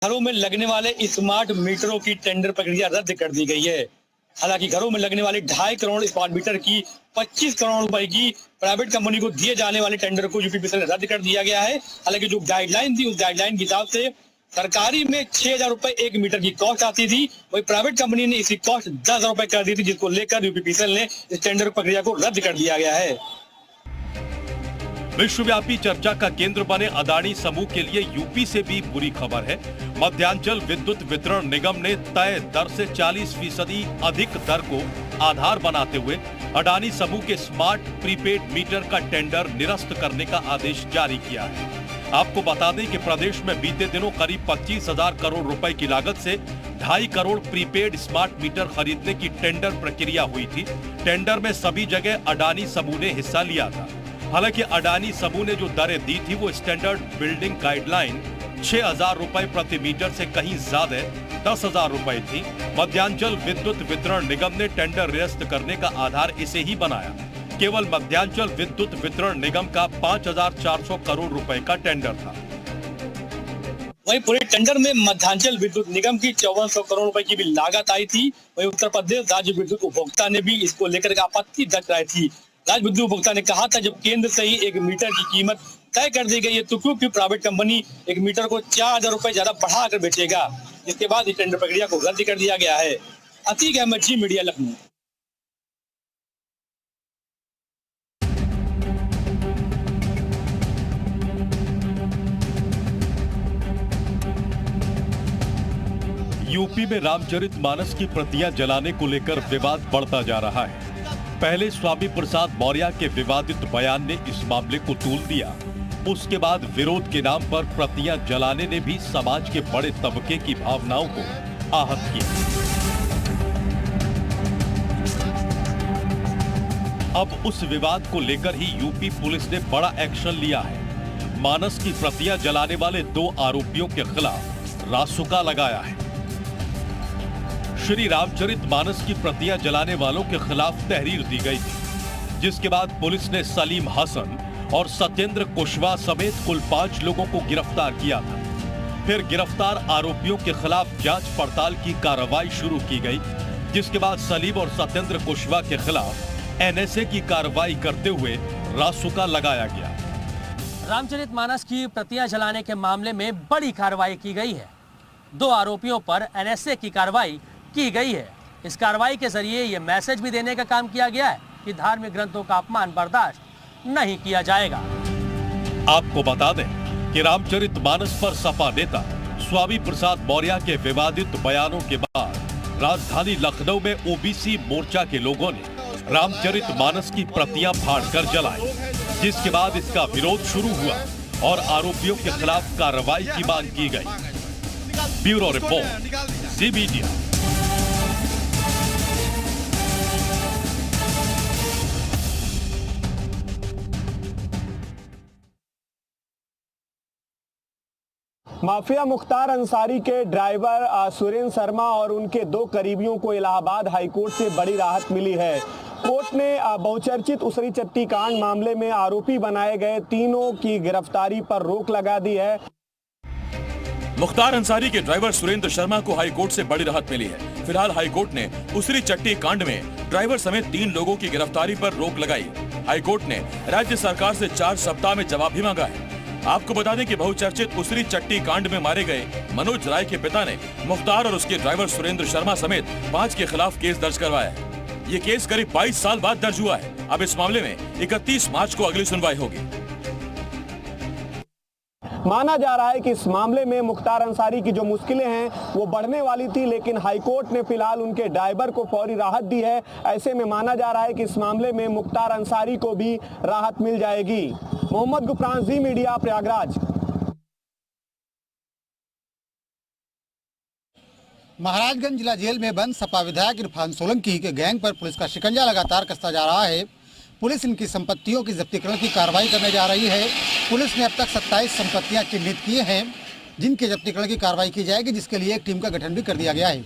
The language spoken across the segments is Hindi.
घरों में लगने वाले स्मार्ट मीटरों की टेंडर प्रक्रिया रद्द कर दी गई है। हालांकि घरों में लगने वाले 2.5 करोड़ स्मार्ट मीटर की 25 करोड़ रुपए की प्राइवेट कंपनी को दिए जाने वाले टेंडर को यूपीपीएसएल ने रद्द कर दिया गया है। हालांकि जो गाइडलाइन थी, उस गाइडलाइन के हिसाब से सरकारी में 6,000 रुपए 1 मीटर की कॉस्ट आती थी, वही प्राइवेट कंपनी ने इसी कॉस्ट 10,000 रुपए कर दी थी, जिसको लेकर यूपीपीएसएल ने इस टेंडर प्रक्रिया को रद्द कर दिया गया है। विश्वव्यापी चर्चा का केंद्र बने अडानी समूह के लिए यूपी से भी बुरी खबर है। मध्यांचल विद्युत वितरण निगम ने तय दर से 40% अधिक दर को आधार बनाते हुए अडानी समूह के स्मार्ट प्रीपेड मीटर का टेंडर निरस्त करने का आदेश जारी किया है। आपको बता दें कि प्रदेश में बीते दिनों करीब 25,000 करोड़ रुपए की लागत से 2.5 करोड़ प्रीपेड स्मार्ट मीटर खरीदने की टेंडर प्रक्रिया हुई थी। टेंडर में सभी जगह अडानी समूह ने हिस्सा लिया था। हालांकि अडानी समूह ने जो दरें दी थी वो स्टैंडर्ड बिल्डिंग गाइडलाइन 6,000 रुपए प्रति मीटर से कहीं ज्यादा 10,000 रुपए थी। मध्यांचल विद्युत वितरण निगम ने टेंडर निरस्त करने का आधार इसे ही बनाया। केवल मध्यांचल विद्युत वितरण निगम का 5,400 करोड़ रुपए का टेंडर था। वहीं पूरे टेंडर में मध्यांचल विद्युत निगम की 5400 करोड़ रुपए की भी लागत आई थी। वहीं उत्तर प्रदेश राज्य विद्युत उपभोक्ता ने भी इसको लेकर आपत्ति दर्ज कराई थी। राज्य विद्युत उपभोक्ता ने कहा था, जब केंद्र से ही 1 मीटर की कीमत तय कर दी गई है तो क्योंकि प्राइवेट कंपनी 1 मीटर को 4,000 रुपए ज्यादा बढ़ाकर बेचेगा। इसके बाद इस टेंडर प्रक्रिया को रद्द कर दिया गया है। अतीक अहमद, जी मीडिया, लखनऊ। यूपी में रामचरितमानस की प्रतियां जलाने को लेकर विवाद बढ़ता जा रहा है। पहले स्वामी प्रसाद मौर्य के विवादित बयान ने इस मामले को तूल दिया। उसके बाद विरोध के नाम पर प्रतियां जलाने ने भी समाज के बड़े तबके की भावनाओं को आहत किया। अब उस विवाद को लेकर ही यूपी पुलिस ने बड़ा एक्शन लिया है। मानस की प्रतियां जलाने वाले 2 आरोपियों के खिलाफ रासुका लगाया है। श्री रामचरितमानस की प्रतियां जलाने वालों के खिलाफ तहरीर दी गई थी, जिसके बाद पुलिस ने सलीम हसन और सत्येंद्र कुशवाहा समेत कुल 5 लोगों को गिरफ्तार किया था। फिर गिरफ्तार आरोपियों के खिलाफ जांच पड़ताल की कार्रवाई शुरू की गई, जिसके बाद सलीम और सत्येंद्र कुशवाहा के खिलाफ एनएसए की कार्रवाई करते हुए रासुका लगाया गया। रामचरितमानस की प्रतियां जलाने के मामले में बड़ी कार्रवाई की गई है। 2 आरोपियों पर एनएसए की कार्रवाई की गई है। इस कार्रवाई के जरिए ये मैसेज भी देने का काम किया गया है कि धार्मिक ग्रंथों का अपमान बर्दाश्त नहीं किया जाएगा। आपको बता दें कि रामचरितमानस पर सपा नेता स्वामी प्रसाद मौर्य के विवादित बयानों के बाद राजधानी लखनऊ में ओबीसी मोर्चा के लोगों ने रामचरितमानस की प्रतियां फाड़कर जलाई, जिसके बाद इसका विरोध शुरू हुआ और आरोपियों के खिलाफ कार्रवाई की मांग की गई। ब्यूरो रिपोर्ट, जी मीडिया। माफिया मुख्तार अंसारी के ड्राइवर सुरेंद्र शर्मा और उनके 2 करीबियों को इलाहाबाद हाईकोर्ट से बड़ी राहत मिली है। कोर्ट ने बहुचर्चित उसरी चट्टी कांड मामले में आरोपी बनाए गए तीनों की गिरफ्तारी पर रोक लगा दी है। मुख्तार अंसारी के ड्राइवर सुरेंद्र शर्मा को हाईकोर्ट से बड़ी राहत मिली है। फिलहाल हाईकोर्ट ने उसरी चट्टी कांड में ड्राइवर समेत 3 लोगों की गिरफ्तारी पर रोक लगाई। हाईकोर्ट ने राज्य सरकार से 4 सप्ताह में जवाब भी मांगा है। आपको बता दें कि बहुचर्चित उसरी चट्टी कांड में मारे गए मनोज राय के पिता ने मुख्तार और उसके ड्राइवर सुरेंद्र शर्मा समेत 5 के खिलाफ केस दर्ज करवाया है। ये केस करीब 22 साल बाद दर्ज हुआ है। अब इस मामले में 31 मार्च को अगली सुनवाई होगी। माना जा रहा है कि इस मामले में मुख्तार अंसारी की जो मुश्किलें हैं वो बढ़ने वाली थी, लेकिन हाईकोर्ट ने फिलहाल उनके ड्राइवर को फौरी राहत दी है। ऐसे में माना जा रहा है कि इस मामले में मुख्तार अंसारी को भी राहत मिल जाएगी। मोहम्मद गुफरान, जी मीडिया, प्रयागराज। महाराजगंज जिला जेल में बंद सपा विधायक इरफान सोलंकी के गैंग पर पुलिस का शिकंजा लगातार कसता जा रहा है। पुलिस इनकी संपत्तियों की जब्तीकरण की कार्रवाई करने जा रही है। पुलिस ने अब तक 27 संपत्तियां चिन्हित की हैं, जिनके जब्तीकरण की कार्रवाई की जाएगी, जिसके लिए एक टीम का गठन भी कर दिया गया है।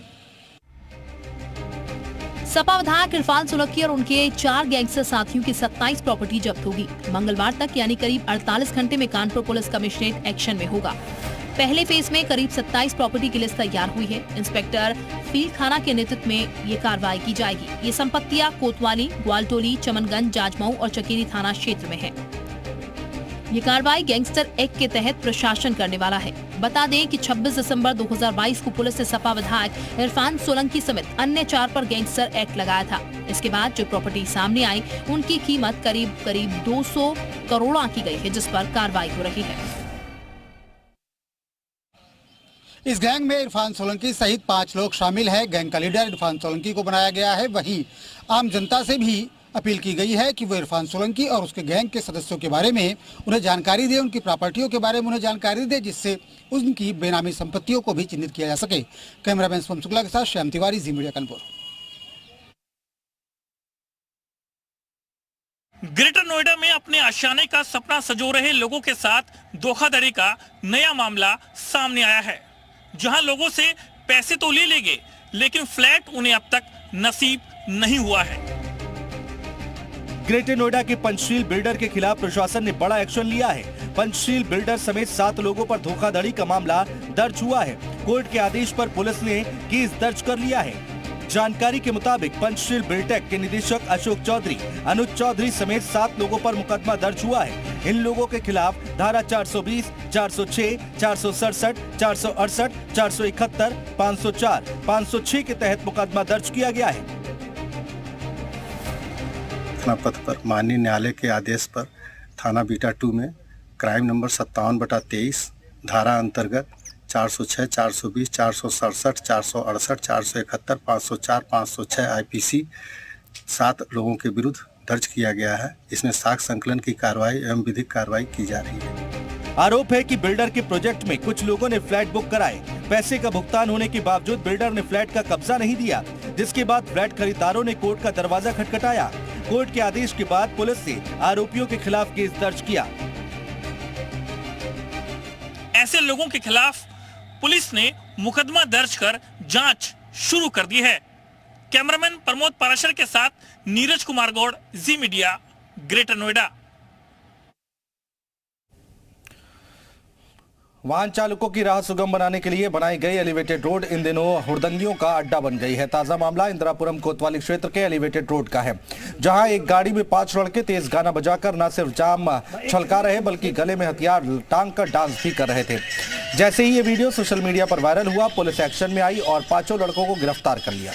सपा विधायक इरफान सोलंकी और उनके 4 गैंगस्टर साथियों की 27 प्रॉपर्टी जब्त होगी। मंगलवार तक यानी करीब 48 घंटे में कानपुर पुलिस कमिश्नरेट एक्शन में होगा। पहले फेज में करीब 27 प्रॉपर्टी की लिस्ट तैयार हुई है। इंस्पेक्टर फील्ड थाना के नेतृत्व में ये कार्रवाई की जाएगी। ये संपत्तियां कोतवाली, ग्वालटोली, चमनगंज, जाजमऊ और चकेरी थाना क्षेत्र में है। ये कार्रवाई गैंगस्टर एक्ट के तहत प्रशासन करने वाला है। बता दें कि 26 दिसंबर 2022 को पुलिस ने सपा विधायक इरफान सोलंकी समेत अन्य 4 पर गैंगस्टर एक्ट लगाया था। इसके बाद जो प्रॉपर्टी सामने आई उनकी कीमत करीब 200 करोड़ आंकी गई है, जिस पर कार्रवाई हो रही है। इस गैंग में इरफान सोलंकी सहित 5 लोग शामिल हैं। गैंग का लीडर इरफान सोलंकी को बनाया गया है। वहीं आम जनता से भी अपील की गई है कि वो इरफान सोलंकी और उसके गैंग के सदस्यों के बारे में उन्हें जानकारी दे, उनकी प्रॉपर्टियों के बारे में उन्हें जानकारी दे, जिससे उनकी बेनामी संपत्तियों को भी चिन्हित किया जा सके। कैमरामैन स्वयं शुक्ला के साथ श्याम तिवारी, जी मीडिया कानपुर। ग्रेटर नोएडा में अपने आशियाने का सपना संजो रहे लोगों के साथ धोखाधड़ी का नया मामला सामने आया है, जहां लोगों से पैसे तो ले लेंगे, लेकिन फ्लैट उन्हें अब तक नसीब नहीं हुआ है। ग्रेटर नोएडा के पंचशील बिल्डर के खिलाफ प्रशासन ने बड़ा एक्शन लिया है। पंचशील बिल्डर समेत 7 लोगों पर धोखाधड़ी का मामला दर्ज हुआ है। कोर्ट के आदेश पर पुलिस ने केस दर्ज कर लिया है। जानकारी के मुताबिक पंचशील बिल्टेक के निदेशक अशोक चौधरी, अनुज चौधरी समेत 7 लोगों पर मुकदमा दर्ज हुआ है। इन लोगों के खिलाफ धारा 420, 406, 467, 468, 471, 504, 506 के तहत मुकदमा दर्ज किया गया है। थाना पथ पर माननीय न्यायालय के आदेश पर थाना बीटा 2 में क्राइम नंबर 57/23 धारा अंतर्गत 406, 420, 467, 468, 471, 504, 506 IPC 7 लोगों के विरुद्ध दर्ज किया गया है। इसमें साक्ष्य संकलन की कार्रवाई एवं विधिक कार्रवाई की जा रही है। आरोप है कि बिल्डर के प्रोजेक्ट में कुछ लोगों ने फ्लैट बुक कराए। पैसे का भुगतान होने के बावजूद बिल्डर ने फ्लैट का कब्जा नहीं दिया, जिसके बाद फ्लैट खरीदारों ने कोर्ट का दरवाजा खटखटाया। कोर्ट के आदेश के बाद पुलिस ने आरोपियों के खिलाफ केस दर्ज किया। ऐसे लोगों के खिलाफ पुलिस ने मुकदमा दर्ज कर जांच शुरू कर दी है। कैमरामैन प्रमोद पाराशर के साथ नीरज कुमार गौड़, जी मीडिया, ग्रेटर नोएडा। वाहन चालकों की राह सुगम बनाने के लिए बनाई गई एलिवेटेड रोड इन दिनों हुड़दंगियों का अड्डा बन गई है। ताजा मामला इंदिरापुरम कोतवाली क्षेत्र के एलिवेटेड रोड का है, जहां एक गाड़ी में 5 लड़के तेज गाना बजाकर न सिर्फ जाम छलका रहे बल्कि गले में हथियार टांग कर डांस भी कर रहे थे। जैसे ही ये वीडियो सोशल मीडिया पर वायरल हुआ, पुलिस एक्शन में आई और 5 लड़कों को गिरफ्तार कर लिया।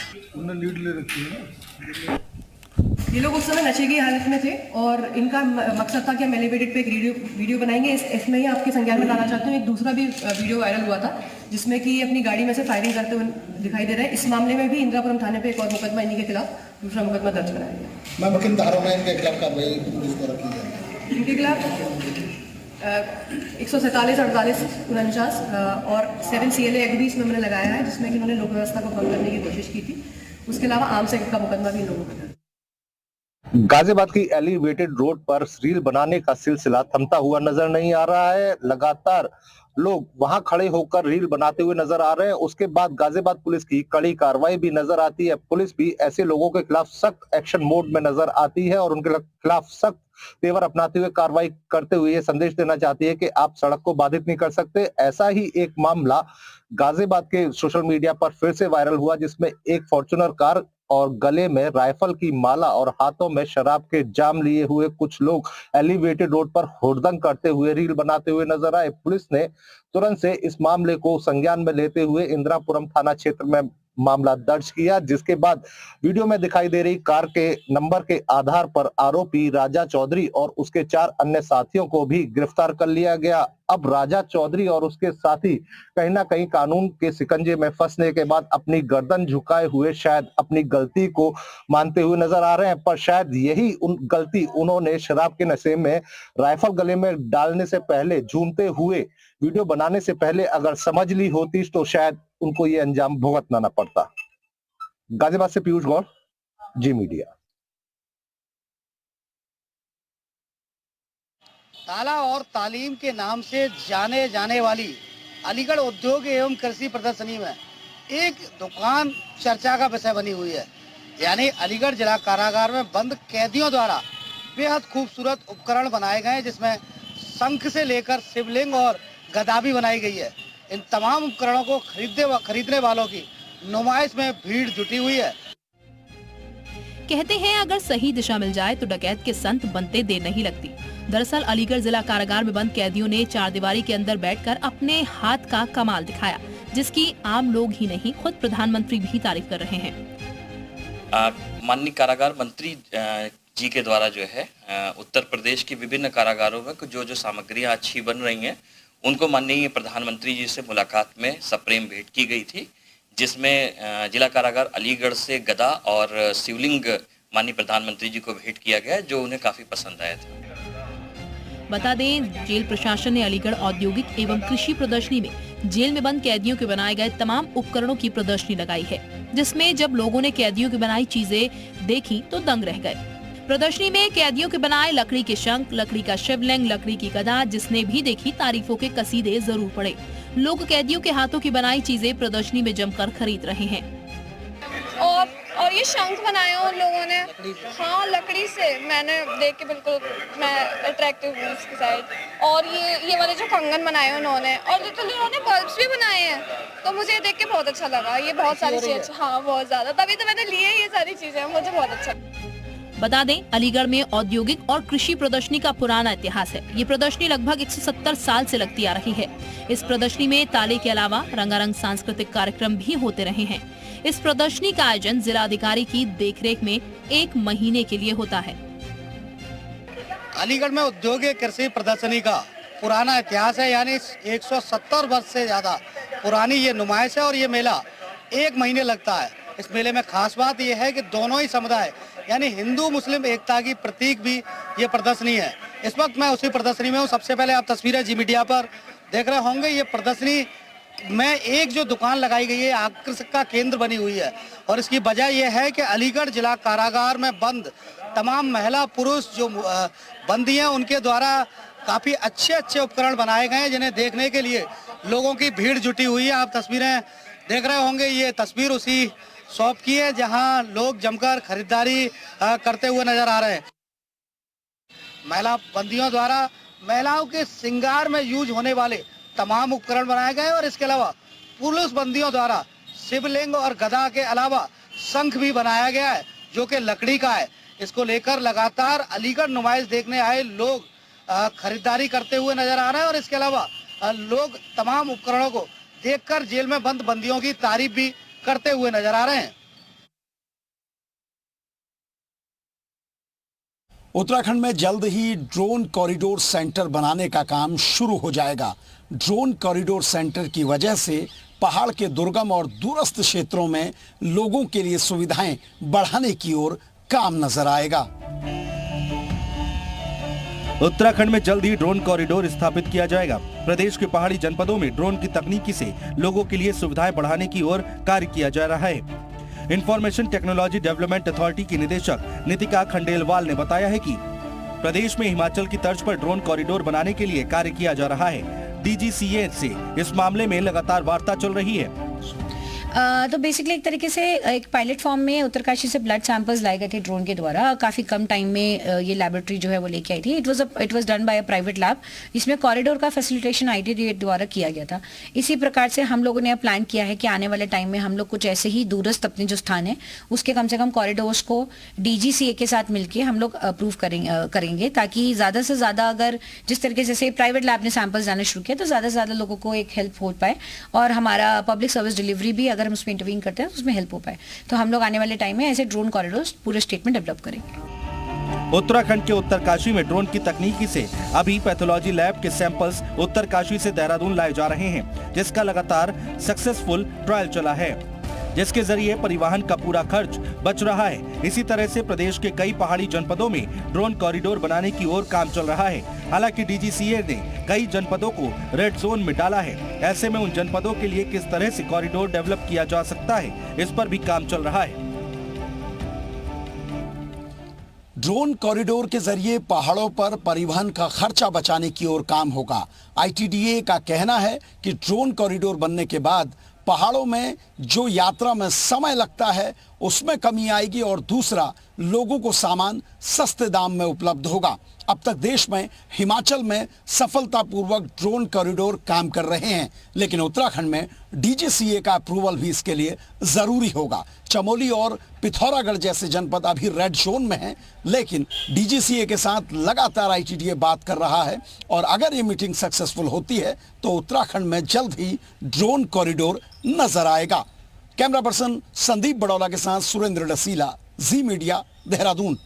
ये लोग उस समय नशे की हालत में थे और इनका मकसद था कि हम एलिवेटेड पे एक वीडियो बनाएंगे। इसमें ही आपके संज्ञान में लाना चाहते हूँ, एक दूसरा भी वीडियो वायरल हुआ था जिसमें कि अपनी गाड़ी में से फायरिंग करते हुए दिखाई दे रहे हैं। इस मामले में भी इंदिरापुरम थाने पे एक और मुकदमा इन्हीं के खिलाफ दूसरा मुकदमा दर्ज कराया गया। मैम, किन धाराओं में इनके खिलाफ कार्रवाई पुलिस द्वारा की जाएगी? इनके खिलाफ 147, 48, 49 और 7 CLA एक्ट भी इसमें मैंने लगाया है, जिसमें कि इन्होंने लोक व्यवस्था को भंग करने की कोशिश की थी। उसके अलावा आर्म्स एक्ट का मुकदमा भी इन लोगों पर। गाजियाबाद की एलिवेटेड रोड पर रील बनाने का सिलसिला थमता हुआ नजर नहीं आ रहा है। लगातार लोग वहां खड़े होकर रील बनाते हुए नजर आ रहे हैं। उसके बाद गाजियाबाद पुलिस की कड़ी कार्रवाई भी नजर आती है। पुलिस भी ऐसे लोगों के खिलाफ सख्त एक्शन मोड में नजर आती है और उनके खिलाफ सख्त तेवर अपनाते हुए कार्रवाई करते हुए ये संदेश देना चाहती है कि आप सड़क को बाधित नहीं कर सकते। ऐसा ही एक मामला गाजियाबाद के सोशल मीडिया पर फिर से वायरल हुआ, जिसमें एक फॉर्च्यूनर कार और गले में राइफल की माला और हाथों में शराब के जाम लिए हुए कुछ लोग एलिवेटेड रोड पर हुड़दंग करते हुए रील बनाते हुए नजर आए। पुलिस ने तुरंत से इस मामले को संज्ञान में लेते हुए इंदिरापुरम थाना क्षेत्र में मामला दर्ज किया, जिसके बाद वीडियो में दिखाई दे रही कार के नंबर के आधार पर आरोपी राजा चौधरी और उसके 4 अन्य साथियों को भी गिरफ्तार कर लिया गया। अब राजा चौधरी और उसके साथी कहीं ना कहीं कानून के शिकंजे में फंसने के बाद अपनी गर्दन झुकाए हुए शायद अपनी गलती को मानते हुए नजर आ रहे हैं, पर शायद यही गलती उन्होंने शराब के नशे में राइफल गले में डालने से पहले, झूमते हुए वीडियो बनाने से पहले अगर समझ ली होती तो शायद उनको ये अंजाम भुगतना न पड़ता। गाजियाबाद से पीयूष गौड़, जी मीडिया। ताला और तालीम के नाम से जाने जाने वाली अलीगढ़ उद्योग एवं कृषि प्रदर्शनी में एक दुकान चर्चा का विषय बनी हुई है। यानी अलीगढ़ जिला कारागार में बंद कैदियों द्वारा बेहद खूबसूरत उपकरण बनाए गए हैं, जिसमें शंख से लेकर शिवलिंग और गदा भी बनाई गई है। इन तमाम उपकरणों को खरीदने वालों की नुमाइश में भीड़ जुटी हुई है। कहते हैं अगर सही दिशा मिल जाए तो डकैत के संत बनते देर नहीं लगती। दरअसल अलीगढ़ जिला कारागार में बंद कैदियों ने चारदीवारी के अंदर बैठकर अपने हाथ का कमाल दिखाया, जिसकी आम लोग ही नहीं खुद प्रधानमंत्री भी तारीफ कर रहे हैं। माननीय कारागार मंत्री जी के द्वारा जो है उत्तर प्रदेश की विभिन्न कारागारों में जो सामग्रियां अच्छी बन रही हैं, उनको माननीय प्रधानमंत्री जी से मुलाकात में सप्रेम भेंट की गई थी, जिसमें जिला कारागार अलीगढ़ से गदा और शिवलिंग माननीय प्रधानमंत्री जी को भेंट किया गया, जो उन्हें काफी पसंद आया था। बता दें, जेल प्रशासन ने अलीगढ़ औद्योगिक एवं कृषि प्रदर्शनी में जेल में बंद कैदियों के बनाए गए तमाम उपकरणों की प्रदर्शनी लगाई है, जिसमें जब लोगों ने कैदियों की बनाई चीजें देखी तो दंग रह गए। प्रदर्शनी में कैदियों के बनाए लकड़ी के शंख, लकड़ी का शिवलिंग, लकड़ी की गदा, जिसने भी देखी तारीफों के कसीदे जरूर पड़े। लोग कैदियों के हाथों की बनाई चीजें प्रदर्शनी में जमकर खरीद रहे हैं। और ये शंख बनाया उन लोगों ने, हाँ लकड़ी से, मैंने देख के बिल्कुल मैं अट्रैक्टिव हूँ इसकी साइड। और ये वाले जो कंगन बनाए उन्होंने, और लिटरली उन्होंने बल्ब्स भी बनाए हैं, तो मुझे देख के बहुत अच्छा लगा। ये बहुत सारी चीजें, हाँ बहुत ज्यादा, तभी तो मैंने लिए ये सारी चीजें, मुझे बहुत अच्छा लगा। बता दें, अलीगढ़ में औद्योगिक और कृषि प्रदर्शनी का पुराना इतिहास है। ये प्रदर्शनी लगभग 170 साल से लगती आ रही है। इस प्रदर्शनी में ताले के अलावा रंगारंग सांस्कृतिक कार्यक्रम भी होते रहे हैं। इस प्रदर्शनी का आयोजन जिला अधिकारी की देखरेख में 1 महीने के लिए होता है। अलीगढ़ में औद्योगिक कृषि प्रदर्शनी का पुराना इतिहास है, यानी 170 वर्ष से ज्यादा पुरानी ये नुमाइश है और ये मेला 1 महीने लगता है। इस मेले में खास बात यह है कि दोनों ही समुदाय यानी हिंदू मुस्लिम एकता की प्रतीक भी ये प्रदर्शनी है। इस वक्त मैं उसी प्रदर्शनी में हूँ। सबसे पहले आप तस्वीरें जी मीडिया पर देख रहे होंगे। ये प्रदर्शनी में एक जो दुकान लगाई गई है आकर्षण का केंद्र बनी हुई है, और इसकी वजह यह है कि अलीगढ़ जिला कारागार में बंद तमाम महिला पुरुष जो बंदी हैं, उनके द्वारा काफ़ी अच्छे उपकरण बनाए गए हैं, जिन्हें देखने के लिए लोगों की भीड़ जुटी हुई है। आप तस्वीरें देख रहे होंगे। ये तस्वीर उसी शॉप की है जहां लोग जमकर खरीदारी करते हुए नजर आ रहे हैं। महिला बंदियों द्वारा महिलाओं के श्रृंगार में यूज होने वाले तमाम उपकरण बनाए गए, और इसके अलावा पुरुष बंदियों द्वारा शिवलिंग और गदा के अलावा शंख भी बनाया गया है, जो कि लकड़ी का है। इसको लेकर लगातार अलीगढ़ नुमाइश देखने आए लोग खरीदारी करते हुए नजर आ रहे हैं, और इसके अलावा लोग तमाम उपकरणों को देखकर जेल में बंद बंदियों की तारीफ भी करते हुए नजर आ रहे हैं। उत्तराखंड में जल्द ही ड्रोन कॉरिडोर सेंटर बनाने का काम शुरू हो जाएगा। ड्रोन कॉरिडोर सेंटर की वजह से पहाड़ के दुर्गम और दूरस्थ क्षेत्रों में लोगों के लिए सुविधाएं बढ़ाने की ओर काम नजर आएगा। उत्तराखंड में जल्द ही ड्रोन कॉरिडोर स्थापित किया जाएगा। प्रदेश के पहाड़ी जनपदों में ड्रोन की तकनीकी से लोगों के लिए सुविधाएं बढ़ाने की ओर कार्य किया जा रहा है। इंफॉर्मेशन टेक्नोलॉजी डेवलपमेंट अथॉरिटी की निदेशक नितिका खंडेलवाल ने बताया है कि प्रदेश में हिमाचल की तर्ज पर ड्रोन कॉरिडोर बनाने के लिए कार्य किया जा रहा है। DGCA से इस मामले में लगातार वार्ता चल रही है। तो बेसिकली एक तरीके से एक पायलट फॉर्म में उत्तरकाशी से ब्लड सैंपल्स लाए गए थे ड्रोन के द्वारा। काफ़ी कम टाइम में ये लैबोरेटरी जो है वो लेके आई थी। It was done by a private lab. इसमें कॉरिडोर का फैसिलिटेशन ITD द्वारा किया गया था। इसी प्रकार से हम लोगों ने प्लान किया है कि आने वाले टाइम में हम लोग कुछ ऐसे ही दूरस्थ अपने जो स्थान है उसके कम से कम कॉरिडोर्स को DGCA के साथ मिलकर हम लोग अप्रूव करेंगे, ताकि ज़्यादा से ज़्यादा अगर जिस तरीके से प्राइवेट लैब ने सैंपल्स जाना शुरू किया तो ज़्यादा से ज़्यादा लोगों को एक हेल्प हो पाए, और हमारा पब्लिक सर्विस डिलीवरी भी अगर हम उसमें इंटरवीन करते हैं तो उसमें हेल्प हो पाए। तो हम लोग आने वाले टाइम में ऐसे ड्रोन कॉरिडोर्स पूरे स्टेट में डेवलप करेंगे। उत्तराखंड के उत्तरकाशी में ड्रोन की तकनीकी से अभी पैथोलॉजी लैब के सैंपल्स उत्तरकाशी से देहरादून लाए जा रहे हैं, जिसका लगातार सक्सेसफुल ट्रायल चला है, जिसके जरिए परिवहन का पूरा खर्च बच रहा है। इसी तरह से प्रदेश के कई पहाड़ी जनपदों में ड्रोन कॉरिडोर बनाने की ओर काम चल रहा है। हालांकि DGCA ने कई जनपदों को रेड जोन में डाला है। ऐसे में उन जनपदों के लिए किस तरह से कॉरिडोर डेवलप किया जा सकता है, इस पर भी काम चल रहा है। ड्रोन कॉरिडोर के जरिए पहाड़ों पर परिवहन का खर्चा बचाने की ओर काम होगा। ITDA का कहना है कि ड्रोन कॉरिडोर बनने के बाद पहाड़ों में जो यात्रा में समय लगता है उसमें कमी आएगी और दूसरा लोगों को सामान सस्ते दाम में उपलब्ध होगा। अब तक देश में हिमाचल में सफलतापूर्वक ड्रोन कॉरिडोर काम कर रहे हैं, लेकिन उत्तराखंड में डीजीसीए का अप्रूवल भी इसके लिए जरूरी होगा। चमोली और पिथौरागढ़ जैसे जनपद अभी रेड जोन में हैं, लेकिन डीजीसीए के साथ लगातार आईटीडीए बात कर रहा है और अगर ये मीटिंग सक्सेसफुल होती है तो उत्तराखंड में जल्द ही ड्रोन कॉरिडोर नजर आएगा। कैमरा पर्सन संदीप बड़ौला के साथ सुरेंद्र डसीला, जी मीडिया, देहरादून।